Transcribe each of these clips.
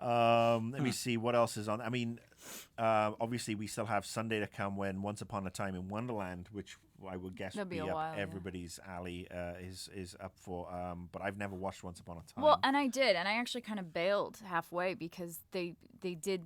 Let me see what else is on. I mean, obviously we still have Sunday to come when Once Upon a Time in Wonderland, which I would guess would be up while, everybody's alley, is up for. But I've never watched Once Upon a Time. Well, and I did, and I actually kind of bailed halfway because they did.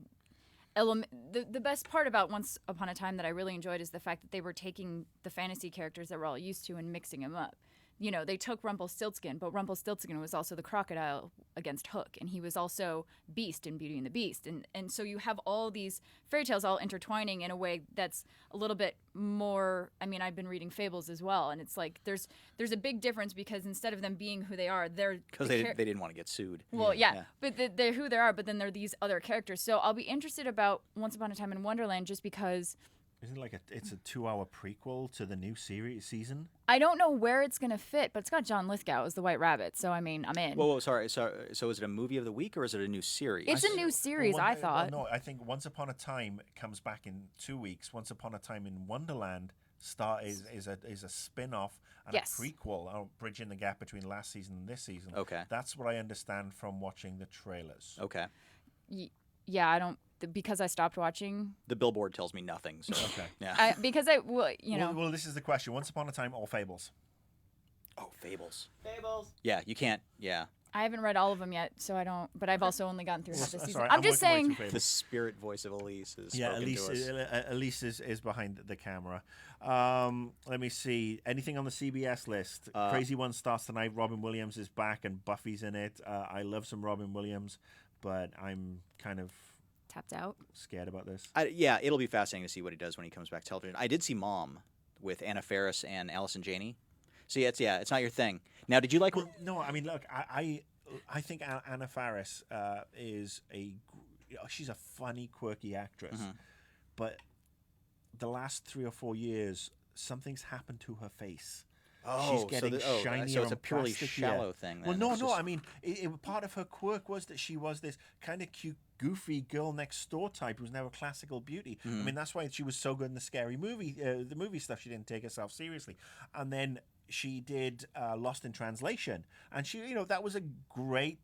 The best part about Once Upon a Time that I really enjoyed is the fact that they were taking the fantasy characters that we're all used to and mixing them up. You know, they took Rumpelstiltskin, but Rumpelstiltskin was also the crocodile against Hook, and he was also Beast in Beauty and the Beast. And so you have all these fairy tales all intertwining in a way that's a little bit more, I mean, I've been reading fables as well, and it's like there's a big difference because instead of them being who they are, they're... Because they didn't want to get sued. Well, yeah. But they're who they are, but then they're these other characters. So I'll be interested about Once Upon a Time in Wonderland just because... Isn't it like it's a 2-hour prequel to the new season? I don't know where it's going to fit, but it's got John Lithgow as the White Rabbit, so I mean, I'm in. Whoa, sorry. So is it a movie of the week or is it a new series? It's a new series, I thought. No, I think Once Upon a Time comes back in 2 weeks. Once Upon a Time in Wonderland is a spin-off and a prequel, bridging the gap between last season and this season. Okay. That's what I understand from watching the trailers. Okay. Yeah, I don't... Because I stopped watching. The billboard tells me nothing. So okay, yeah. Well, this is the question: Once Upon a Time or Fables? Oh, Fables. Yeah, you can't. Yeah. I haven't read all of them yet, so I don't. But I've also only gotten through half the season. Sorry, I'm just saying. The spirit voice of Elise is Elise is behind the camera. Let me see. Anything on the CBS list? Crazy One starts tonight. Robin Williams is back, and Buffy's in it. I love some Robin Williams, but I'm kind of tapped out. Scared about this. Yeah, it'll be fascinating to see what he does when he comes back to television. I did see Mom with Anna Faris and Allison Janney. So it's not your thing. Now, did you like? Well, no, I mean, look, I think Anna Faris is she's a funny, quirky actress, but the last 3 or 4 years, something's happened to her face. Oh, she's getting shinier. So it's a purely plastikier. shallow thing. Then. Well, no. I mean, part of her quirk was that she was this kind of cute, goofy girl next door type who was now a classical beauty. I mean, that's why she was so good in the scary movie, the movie stuff. She didn't take herself seriously, and then she did Lost in Translation, and she, that was a great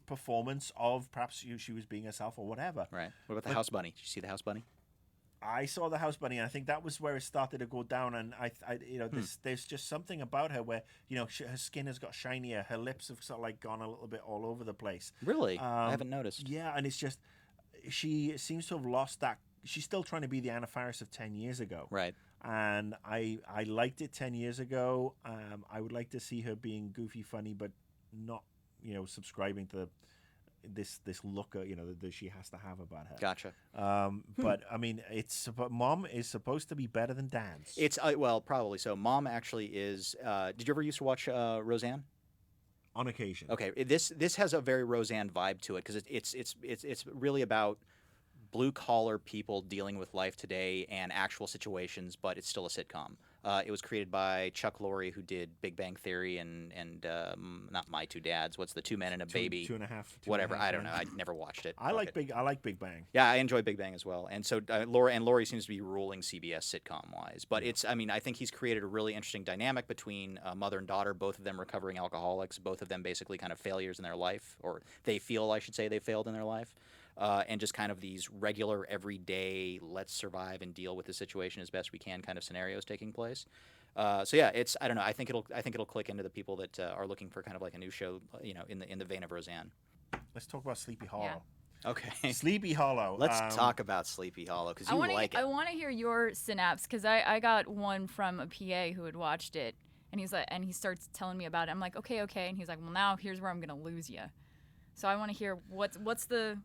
performance of perhaps she was being herself or whatever. Right. What about the House Bunny? Did you see the House Bunny? I saw the House Bunny, and I think that was where it started to go down. And there's just something about her where her skin has got shinier, her lips have sort of like gone a little bit all over the place. Really, I haven't noticed. Yeah, and it's just she seems to have lost that. She's still trying to be the Anna Faris of 10 years ago. Right. And I liked it 10 years ago. I would like to see her being goofy, funny, but not subscribing to this look that she has to have about her. Gotcha. But I mean, Mom is supposed to be better than Dad's. It's well, probably so. Mom actually is. Did you ever used to watch Roseanne? On occasion. Okay, this has a very Roseanne vibe to it because it's really about blue collar people dealing with life today and actual situations, but it's still a sitcom. It was created by Chuck Lorre, who did Big Bang Theory and not My Two Dads. What's the Two Men and a Baby? Two and a half. Whatever. I don't know. I never watched it. I like Big Bang. Yeah, I enjoy Big Bang as well. And so Lorre seems to be ruling CBS sitcom wise. But I think he's created a really interesting dynamic between mother and daughter, both of them recovering alcoholics, both of them basically kind of failures in their life, or they feel, I should say, they failed in their life. And just kind of these regular, everyday, let's survive and deal with the situation as best we can kind of scenarios taking place. So yeah, I don't know. I think it'll click into the people that are looking for kind of like a new show, in the vein of Roseanne. Let's talk about Sleepy Hollow. Yeah. Okay. Sleepy Hollow. Let's talk about Sleepy Hollow because you like it. I want to hear your synapse because I got one from a PA who had watched it, and he's like, and he starts telling me about it. I'm like, okay, and he's like, well, now here's where I'm gonna lose you. So I want to hear what's the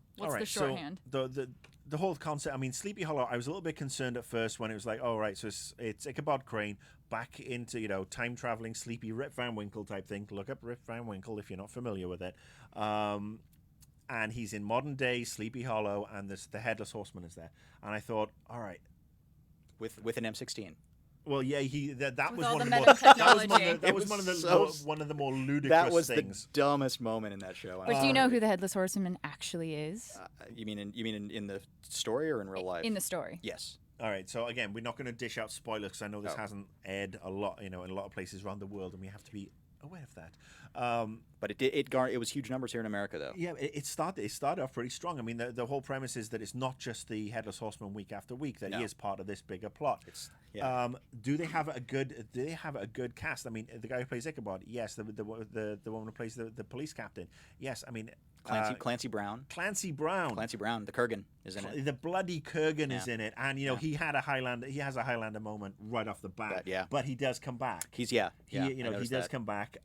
shorthand. So the whole concept. I mean, Sleepy Hollow. I was a little bit concerned at first when it was like, oh right, so it's Ichabod Crane back into time traveling sleepy Rip Van Winkle type thing. Look up Rip Van Winkle if you're not familiar with it. And he's in modern day Sleepy Hollow, and the Headless Horseman is there. And I thought, all right, with an M16. Well, yeah, that was one of the more ludicrous that was things. The dumbest moment in that show. But do you know who the Headless Horseman actually is? You mean in the story or in real life? In the story. Yes. All right. So again, we're not going to dish out spoilers because I know this hasn't aired a lot, in a lot of places around the world, and we have to be aware of that. But it was huge numbers here in America, though. Yeah, it started off pretty strong. I mean, the whole premise is that it's not just the Headless Horseman week after week; that he is part of this bigger plot. Do they have a good cast? I mean, the guy who plays Ichabod, yes. The woman who plays the police captain, yes. I mean, Clancy Brown. Clancy Brown. The Kurgan is in it. The bloody Kurgan is in it, and he had a Highlander. He has a Highlander moment right off the bat. But he does come back. He does come back.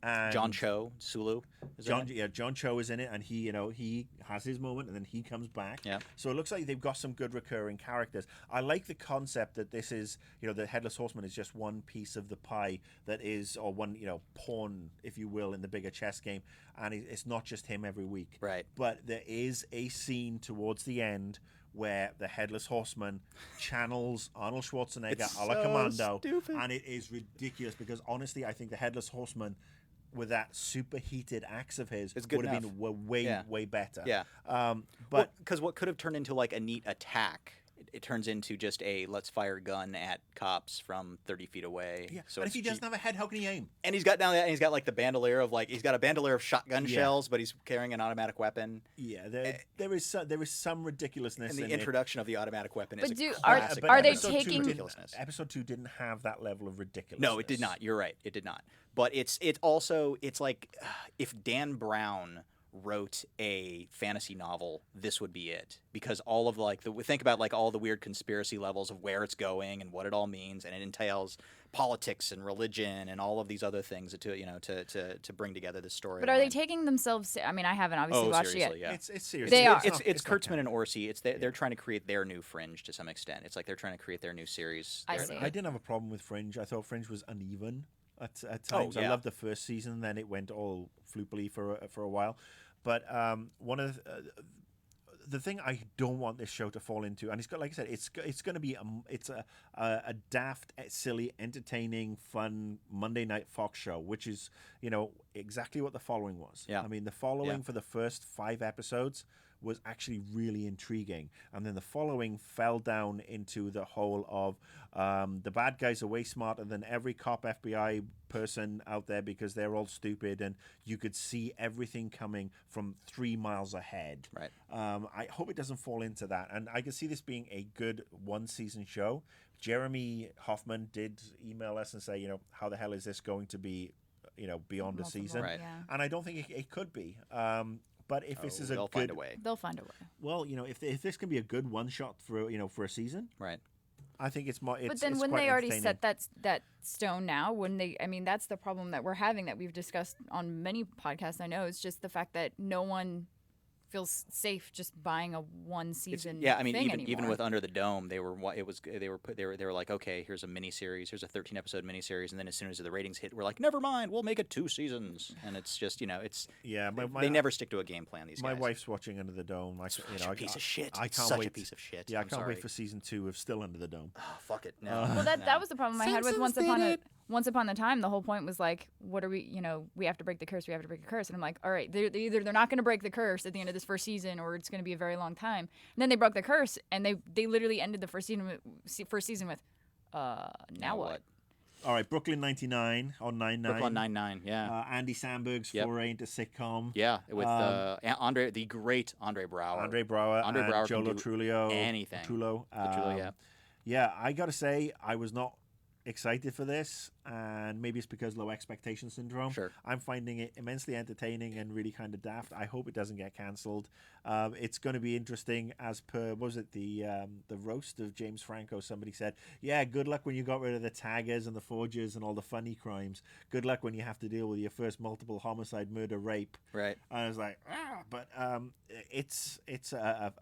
And John Cho, Sulu. John Cho is in it, and he has his moment, and then he comes back. Yeah. So it looks like they've got some good recurring characters. I like the concept that this is, the Headless Horseman is just one piece of the pie that is, or one, pawn, if you will, in the bigger chess game, and it's not just him every week. Right. But there is a scene towards the end where the Headless Horseman channels Arnold Schwarzenegger a la Commando, stupid. And it is ridiculous because honestly, I think the Headless Horseman, with that superheated axe of his, would have been way better. Yeah. But because what could have turned into like a neat attack, it turns into just a let's fire a gun at cops from 30 feet away. Yeah. So and if he doesn't have a head, how can he aim? And he's got like the bandolier of he's got a bandolier of shotgun shells, but he's carrying an automatic weapon. Yeah. There is some ridiculousn's. And the introduction of the automatic weapon but is a classic. Are they episode taking ridiculousness? Episode 2 didn't have that level of ridiculousness. No, it did not. You're right. It did not. But it's like if Dan Brown wrote a fantasy novel, this would be it, because all of think about all the weird conspiracy levels of where it's going and what it all means, and it entails politics and religion and all of these other things to bring together this story. But are they taking themselves? I mean, I haven't obviously watched it yet. Yeah. It's serious. They are. It's Kurtzman and Orsi. They're trying to create their new Fringe to some extent. It's like they're trying to create their new series. I see. I didn't have a problem with Fringe. I thought Fringe was uneven at times. I loved the first season, then it went all floopily for a while. But one of the thing I don't want this show to fall into, and it's got, like I said, it's going to be a daft, silly, entertaining, fun Monday night Fox show, which is exactly what The Following was. Yeah. I mean, The Following for the first 5 episodes was actually really intriguing, and then The Following fell down into the hole of the bad guys are way smarter than every cop, FBI person out there because they're all stupid, and you could see everything coming from 3 miles ahead. Right. I hope it doesn't fall into that, and I can see this being a good 1-season show. Jeremy Hoffman did email us and say, how the hell is this going to be, beyond a season? Right. Yeah. And I don't think it could be. But if this is they'll find a way. They'll find a way. Well, if this can be a good one shot for a season, right? I think it's more. But then, when they already set that stone now, I mean, that's the problem that we're having, that we've discussed on many podcasts. I know, is just the fact that no one feels safe just buying a 1-season. Yeah, I mean, thing even with Under the Dome, they were like, okay, here's a miniseries, here's a 13-episode miniseries, and then as soon as the ratings hit, we're like, never mind, we'll make it 2 seasons, and it's just they never stick to a game plan. These my guys. wife's watching Under the Dome. A piece of shit. I can't Such wait. a piece of shit. Yeah, I I'm can't sorry. wait for season 2 of Still Under the Dome. Oh, fuck it. No. Well, that was the problem I had with Once Upon a Time. The whole point was like, what are we? We have to break the curse. We have to break the curse. And I'm like, all right, either they're not going to break the curse at the end of this first season, or it's going to be a very long time. And then they broke the curse, and they literally ended the first season with, now what? All right, Brooklyn 99 on 9/9. Brooklyn 99, yeah. Andy Samberg's foray into sitcom. Yeah, with the great Andre Braugher. Andre Braugher and Joe Trulio. Anything. Trullo. Trullo, yeah. Yeah, I got to say, I was not excited for this, and maybe it's because low expectation syndrome. Sure. I'm finding it immensely entertaining and really kind of daft. I hope it doesn't get cancelled. It's going to be interesting, as per, what was it, the roast of James Franco? Somebody said, yeah, good luck when you got rid of the taggers and the forgers and all the funny crimes. Good luck when you have to deal with your first multiple homicide, murder, rape. Right. And I was like, but it's a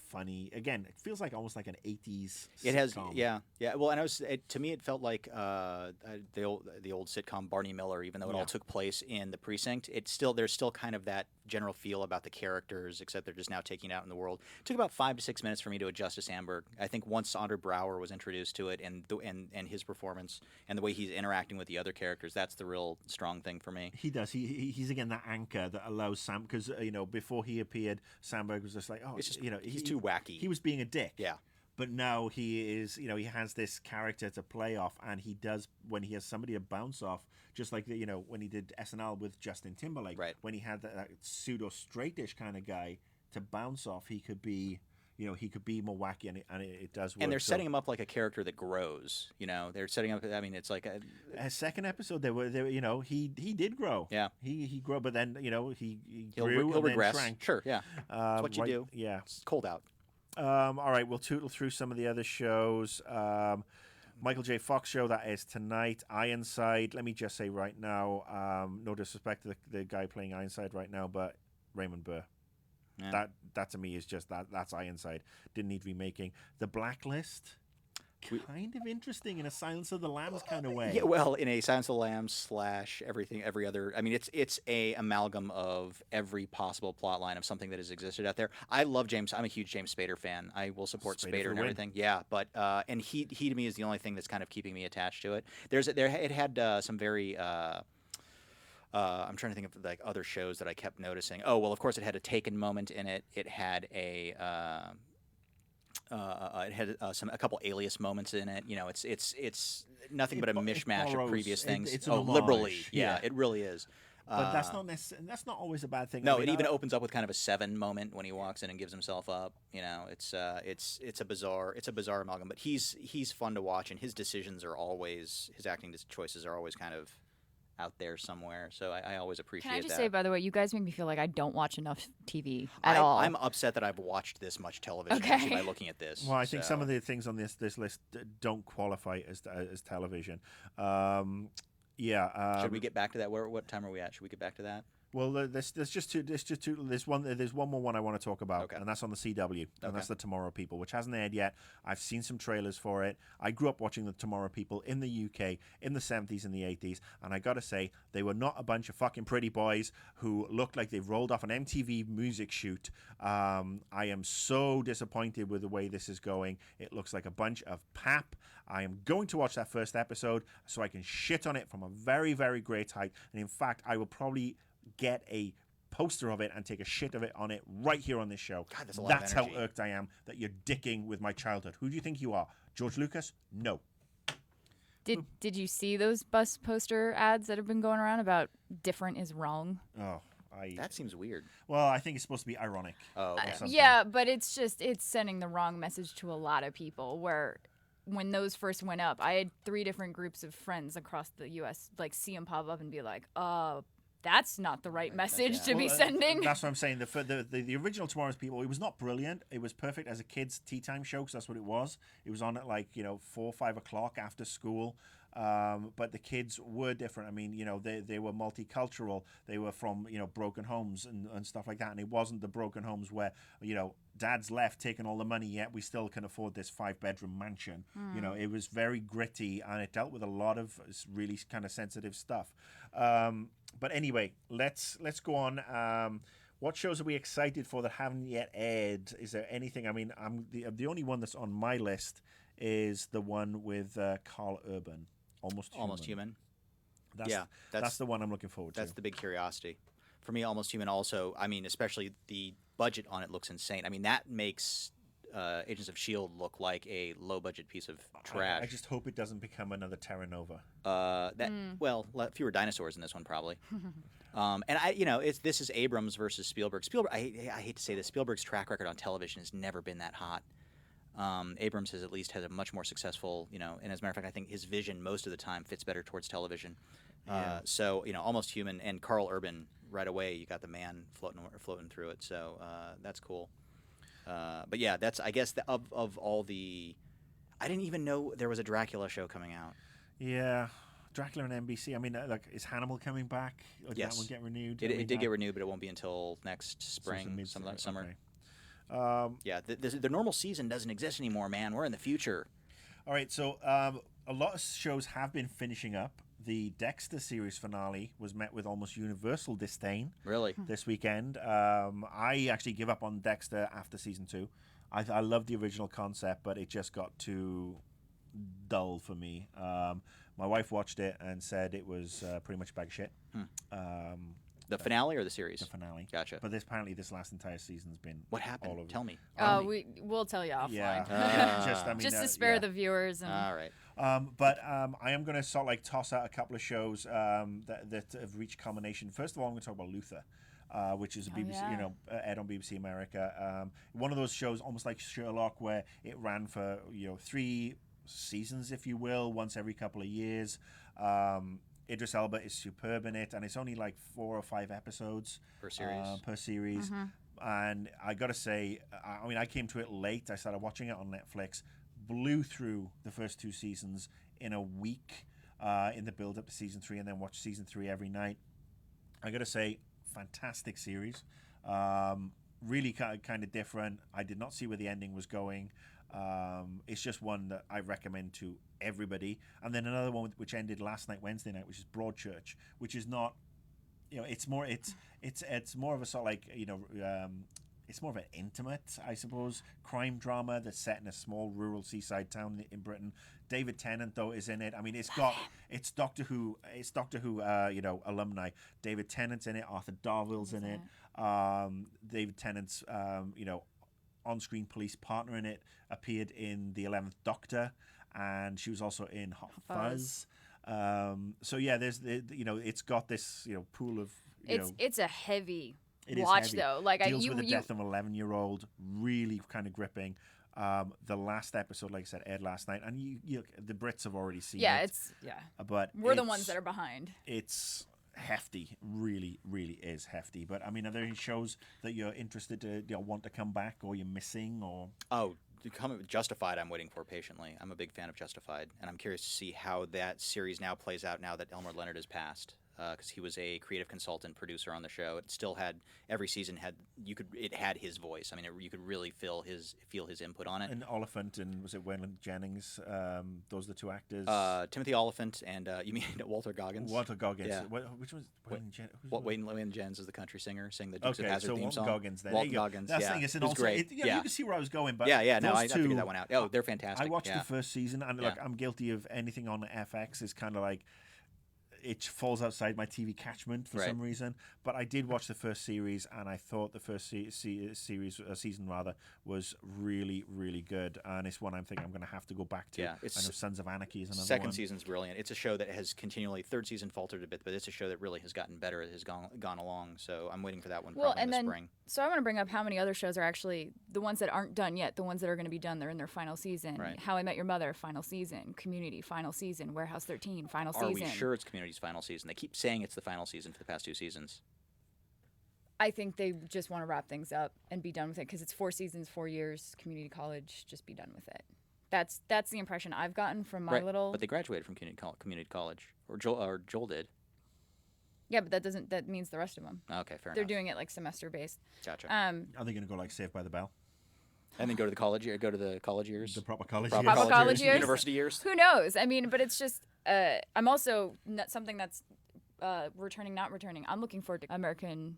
funny, again, it feels like almost like an 80s sitcom. It has, yeah. Well, and to me, it felt like the old sitcom Barney Miller, even though it all took place in the precinct. There's still kind of that general feel about the characters, except they're just now taking it out in the world. It took about 5 to 6 minutes for me to adjust to Sandberg. I think once Andre Braugher was introduced to it, and his performance and the way he's interacting with the other characters, that's the real strong thing for me. He does. He's again that anchor that allows Sam, because before he appeared, Sandberg was just like, he's too wacky. He was being a dick. Yeah. but now he is, he has this character to play off, and he does when he has somebody to bounce off, just like when he did SNL with Justin Timberlake, Right. when he had that pseudo straightish kind of guy to bounce off, he could be. He could be more wacky, and it does work. And they're setting him up like a character that grows. They're setting up. I mean, it's like a second episode. He did grow. Yeah, he grew, but then he he'll grew and regress. then shrank. Sure, yeah, that's what you do. Yeah, it's cold out. All right, we'll tootle through some of the other shows. Michael J. Fox show that is tonight. Ironside. Let me just say right now, no disrespect to the guy playing Ironside right now, but Raymond Burr. Yeah. That to me is just that's Ironside. Didn't need remaking. The Blacklist, kind of interesting in a Silence of the Lambs kind of way. Yeah, well, in a Silence of the Lambs / every other. I mean, it's a amalgam of every possible plot line of something that has existed out there. I love James. I'm a huge James Spader fan. I will support Spader and everything. Yeah, but and he to me is the only thing that's kind of keeping me attached to it. It had some very. I'm trying to think of like other shows that I kept noticing. Oh well, of course it had a Taken moment in it. It had a a couple Alias moments in it. It's nothing but a mishmash of previous things. It's liberally, yeah, it really is. But that's not always a bad thing. No, it even opens up with kind of a Seven moment when he walks in and gives himself up. It's a bizarre amalgam. But he's fun to watch, and his acting choices are always kind of out there somewhere, so I always appreciate that. Can I just say, by the way, you guys make me feel like I don't watch enough TV at all. I'm upset that I've watched this much television actually by looking at this. Well, I think some of the things on this list don't qualify as television. Should we get back to that? What time are we at? Should we get back to that? Well, there's just two. There's one more one I want to talk about, okay. And that's on the CW, and that's the Tomorrow People, which hasn't aired yet. I've seen some trailers for it. I grew up watching the Tomorrow People in the UK in the 70s and the 80s, and I gotta say, they were not a bunch of fucking pretty boys who looked like they've rolled off an MTV music shoot. I am so disappointed with the way this is going. It looks like a bunch of pap. I am going to watch that first episode so I can shit on it from a very, very great height, and in fact, I will probably get a poster of it and take a shit of it on it right here on this show. God, that's a lot That's of energy. how irked I am that you're dicking with my childhood. Who do you think you are? George Lucas? No. Did you see those bus poster ads that have been going around about different is wrong? Oh, that seems weird. Well, I think it's supposed to be ironic. Oh, okay. Yeah, but it's sending the wrong message to a lot of people where when those first went up, I had 3 different groups of friends across the U.S. like see them pop up and be like, that's not the right message to be sending. That's what I'm saying. The original Tomorrow's People, it was not brilliant. It was perfect as a kids' tea time show because that's what it was. It was on at 4 or 5 o'clock after school. But the kids were different. I mean, they were multicultural. They were from, broken homes and stuff like that. And it wasn't the broken homes where, dad's left taking all the money, yet we still can afford this 5-bedroom mansion. It was very gritty, and it dealt with a lot of really kind of sensitive stuff. But anyway, let's go on. What shows are we excited for that haven't yet aired? Is there anything? I mean, I'm the only one that's on my list is the one with Carl Urban. Almost Human. That's the one I'm looking forward to. That's the big curiosity. For me, Almost Human also, I mean, especially the budget on it looks insane. I mean, that makes Agents of S.H.I.E.L.D. look like a low-budget piece of trash. I just hope it doesn't become another Terra Nova. Well, fewer dinosaurs in this one, probably. This is Abrams versus Spielberg. I hate to say this, Spielberg's track record on television has never been that hot. Abrams has at least had a much more successful, and as a matter of fact, I think his vision most of the time fits better towards television. So, Almost Human and Carl Urban right away, you got the man floating through it. So that's cool. But yeah, that's, I guess, of all the, I didn't even know there was a Dracula show coming out. Yeah. Dracula and NBC. I mean, is Hannibal coming back? Or did that one get renewed? It did get renewed, but it won't be until next spring, summer. Okay. The normal season doesn't exist anymore, man. We're in the future. All right, so a lot of shows have been finishing up. The Dexter series finale was met with almost universal disdain. Really? This weekend. I actually give up on Dexter after season 2. I loved the original concept, but it just got too dull for me. My wife watched it and said it was pretty much a bag of shit. The finale or the series? The finale. Gotcha. But apparently this last entire season's been What happened? all over. Tell me. We'll tell you offline. Yeah. Just, I mean, Just to spare the viewers. And All right. But I am going to sort of like toss out a couple of shows that have reached culmination. First of all, I'm going to talk about Luther. Which is a BBC, aired on BBC America. One of those shows, almost like Sherlock, where it ran for 3 seasons, if you will, once every couple of years. Idris Elba is superb in it, and it's only like 4 or 5 episodes Per series. And I got to say, I mean, I came to it late. I started watching it on Netflix, blew through the first 2 seasons in a week in the build up to season 3, and then watched season 3 every night. I got to say, fantastic series, really kind of different. I did not see where the ending was going. It's just one that I recommend to everybody. And then another one which ended last night, Wednesday night, which is Broadchurch, which is not, it's more of a sort of like it's more of an intimate, I suppose, crime drama that's set in a small rural seaside town in Britain. David Tennant, though, is in it. I mean, it's Doctor Who alumni. David Tennant's in it. Arthur Darvill's in it. David Tennant's on-screen police partner in it appeared in the 11th Doctor, and she was also in Hot Fuzz. So yeah, there's it's got this pool of it's a heavy it is watch heavy. though. Like deals with the death of an 11-year-old, really kind of gripping. The last episode, like I said, aired last night, and you the Brits have already seen it. But we're the ones that are behind. It's hefty, really, really is hefty. But I mean, are there any shows that you're interested to want to come back, or you're missing, or? Justified, I'm waiting for patiently. I'm a big fan of Justified, and I'm curious to see how that series now plays out now that Elmer Leonard has passed. Because he was a creative consultant producer on the show. It still had every season had his voice. I mean, you could really feel his input on it. And Oliphant and was it Waylon Jennings? Those are the 2 actors. Timothy Oliphant and you mean Walter Goggins? Walter Goggins. Yeah. Which was Waylon Jennings? Waylon Jennings is the country singer, sang the Dukes of Hazzard theme Walton song. Goggins. Then. Walton Goggins. That's yeah, the thing. It's it was also, great. you can see where I was going, but I figured that one out. Oh, they're fantastic. I watched the first season, and look, I'm guilty of anything on FX is kind of like. It falls outside my TV catchment for some reason, but I did watch the first series, and I thought the first season was really, really good, and it's one I'm thinking I'm going to have to go back to. Yeah, I know Sons of Anarchy is another one. Second season's brilliant. It's a show that has continually, third season faltered a bit, but it's a show that really has gotten better as it has gone along. So I'm waiting for that one probably in the spring. So I want to bring up how many other shows are actually the ones that aren't done yet, the ones that are going to be done. They're in their final season. Right. How I Met Your Mother, final season. Community, final season. Warehouse 13, final season. Are we sure it's Community's final season? They keep saying it's the final season for the past 2 seasons. I think they just want to wrap things up and be done with it because it's 4 seasons, 4 years, community college. Just be done with it. That's the impression I've gotten from my little. But they graduated from community college, or Joel did. Yeah, but that means the rest of them. Okay, fair enough. They're doing it like semester based. Gotcha. Are they going to go like Saved by the Bell? And then go to the college year, go to the college years, the proper college proper years, college years, university years. Who knows? I mean, but it's just I'm also something that's returning, not returning. I'm looking forward to American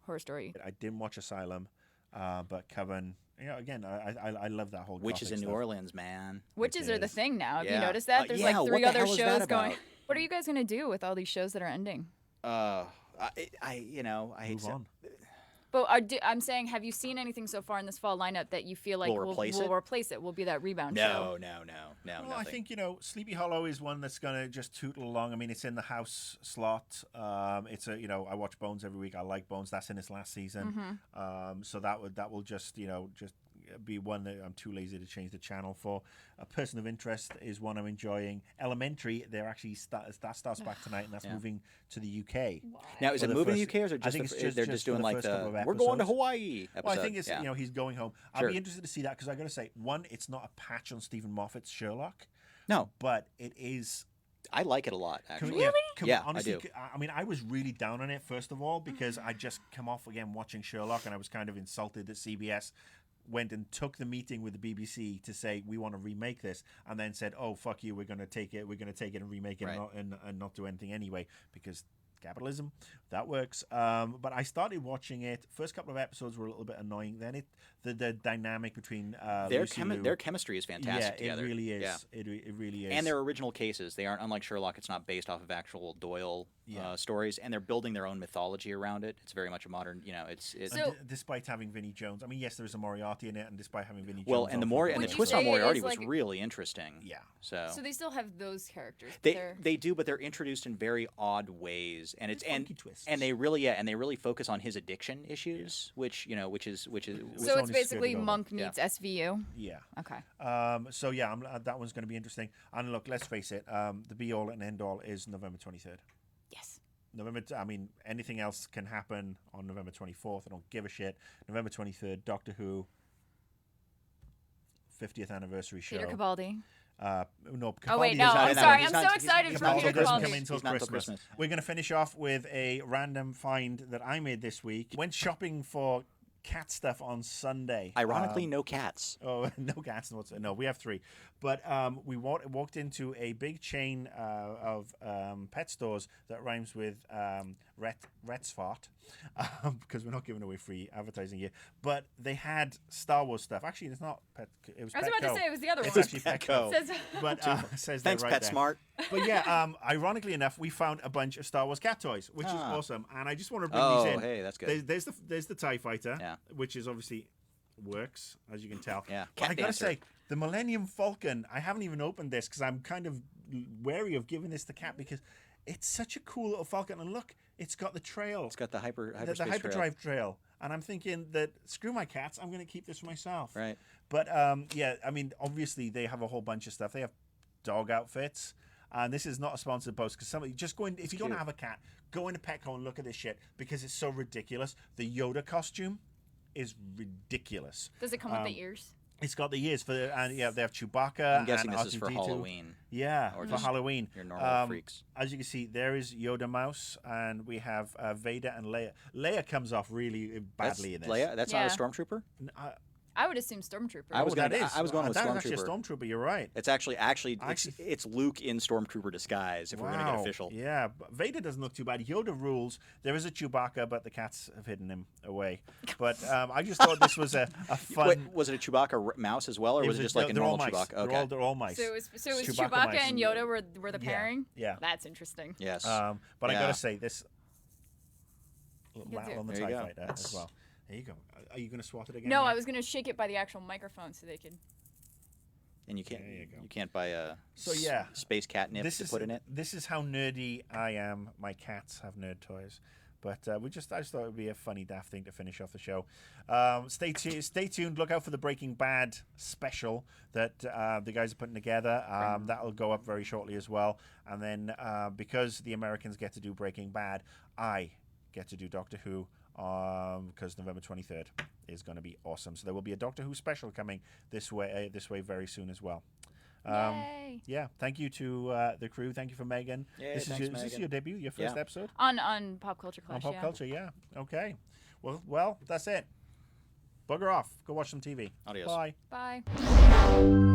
Horror Story. I didn't watch Asylum, but Coven. Again, I love that whole. Witches in New stuff. Orleans, man. Witches are the thing now. Have you Yeah. noticed that? There's Yeah, like 3 what the other hell is that shows going. about? What are you guys gonna do with all these shows that are ending? I hate Move to. on. But I'm saying, have you seen anything so far in this fall lineup that you feel like Will replace it? replace it? Will be that rebound show? No. Well, Nothing. I think Sleepy Hollow is one that's gonna just tootle along. I mean, it's in the house slot. It's I watch Bones every week. I like Bones. That's in its last season. So that will just be one that I'm too lazy to change the channel for. A Person of Interest is one I'm enjoying. Elementary, they're actually that starts back tonight, and that's moving to the UK. Now, is it moving to the UK, or is it I think just it's they're just doing for like first couple of we're going to episodes. Hawaii episode? Well, I think it's yeah. he's going home. Sure. I'll be interested to see that because I got to say, one, it's not a patch on Stephen Moffat's Sherlock. No, but it is. I like it a lot, actually. Really? Yeah, honestly, I do. I mean, I was really down on it, first of all, because I just come off again watching Sherlock, and I was kind of insulted that CBS went and took the meeting with the BBC to say we want to remake this, and then said, "Oh, fuck you, we're going to take it and remake it Right. and not do anything anyway," because capitalism, that works. But I started watching it. First couple of episodes were a little bit annoying. Then the dynamic between their chemistry is fantastic together. it really is. Yeah. It really is. And they're original cases. They aren't, unlike Sherlock, it's not based off of actual Doyle stories, and they're building their own mythology around it. It's very much a modern, it's So- despite having Vinnie Jones, I mean, yes, there is a Moriarty in it, and despite having Vinnie well, Jones, and the Would you twist say on it Moriarty is was like- really interesting. Yeah. So they still have those characters. But they do, but they're introduced in very odd ways, and it's funky twists. and they really focus on his addiction issues, which which is so only it's basically skirted over. Monk meets SVU. Yeah. Okay. So yeah, that one's going to be interesting. And look, let's face it, the be all and end all is November 23rd. Yes. I mean, anything else can happen on November 24th. I don't give a shit. November 23rd, Doctor Who 50th anniversary show. Peter Capaldi. No, Oh wait, Capaldi no, is I'm not- sorry. he's I'm not- so excited for he's not Peter till doesn't Christmas. come Capaldi. until He's not till Christmas. Christmas. We're going to finish off with a random find that I made this week. Went shopping for cat stuff on Sunday. Ironically, no cats. Oh, no cats. No, we have 3. But we walked into a big chain of pet stores that rhymes with Retsfart, because we're not giving away free advertising here. But they had Star Wars stuff. Actually, it's not Pet. It was I was Petco. about to say it was the other It's one. actually Petco. Petco. Says- But says Thanks, that right PetSmart. there. But yeah, ironically enough, we found a bunch of Star Wars cat toys, which is awesome. And I just want to bring Oh, these in. hey, that's good. There's the TIE Fighter, Yeah. which is obviously works, as you can tell. Yeah, But I cat gotta dancer. say, the Millennium Falcon, I haven't even opened this because I'm kind of wary of giving this to Cat because it's such a cool little Falcon. And look, it's got the trail. It's got the the hyperspace hyperdrive trail. And I'm thinking that, screw my cats, I'm going to keep this for myself. Right. But, yeah, I mean, obviously they have a whole bunch of stuff. They have dog outfits. And this is not a sponsored post because somebody just go in, if you don't cute. have a cat, go into Petco and look at this shit because it's so ridiculous. The Yoda costume is ridiculous. Does it come with the ears? It's got the ears for, and yeah, they have Chewbacca. I'm guessing and this is for R2-D2. Halloween. Yeah, Or for just Halloween. your normal freaks. As you can see, there is Yoda Mouse, and we have Vader and Leia. Leia comes off really badly in this. Leia? That's Yeah. not a stormtrooper? I would assume Stormtrooper. I was that going is. I was going with That is actually a Stormtrooper. Stormtrooper. You're right. It's actually it's Luke in Stormtrooper disguise. If we're going to get official. Yeah, but Vader doesn't look too bad. Yoda rules. There is a Chewbacca, but the cats have hidden him away. But I just thought this was a fun. Wait, was it a Chewbacca mouse as well, or was it just like a they're all normal mice. Chewbacca? Okay. They're all mice. So it was Chewbacca Chewbacca mice. and Yoda were the Yeah, pairing? yeah. That's interesting. Yes. But I Yeah. gotta say this. can Rattle do- on the There you TIE go. Fighter as well. There you go. Are you gonna swat it again? No, Nick? I was going to shake it by the actual microphone so they could. And you can't There you go. you can't buy a So, yeah. space catnip to put in it. This is how nerdy I am. My cats have nerd toys. But I just thought it would be a funny, daft thing to finish off the show. Stay tuned. Look out for the Breaking Bad special that the guys are putting together. That'll go up very shortly as well. And then because the Americans get to do Breaking Bad, I get to do Doctor Who because November 23rd is going to be awesome. So there will be a Doctor Who special coming this way very soon as well. Yay! Yeah, thank you to the crew. Thank you for Megan. Yeah, Is thanks, this Megan. your debut, your first Yeah. episode? On Pop Culture Clash, On Pop yeah. Culture, yeah. Okay. Well, that's it. Bugger off. Go watch some TV. Adios. Bye. Bye.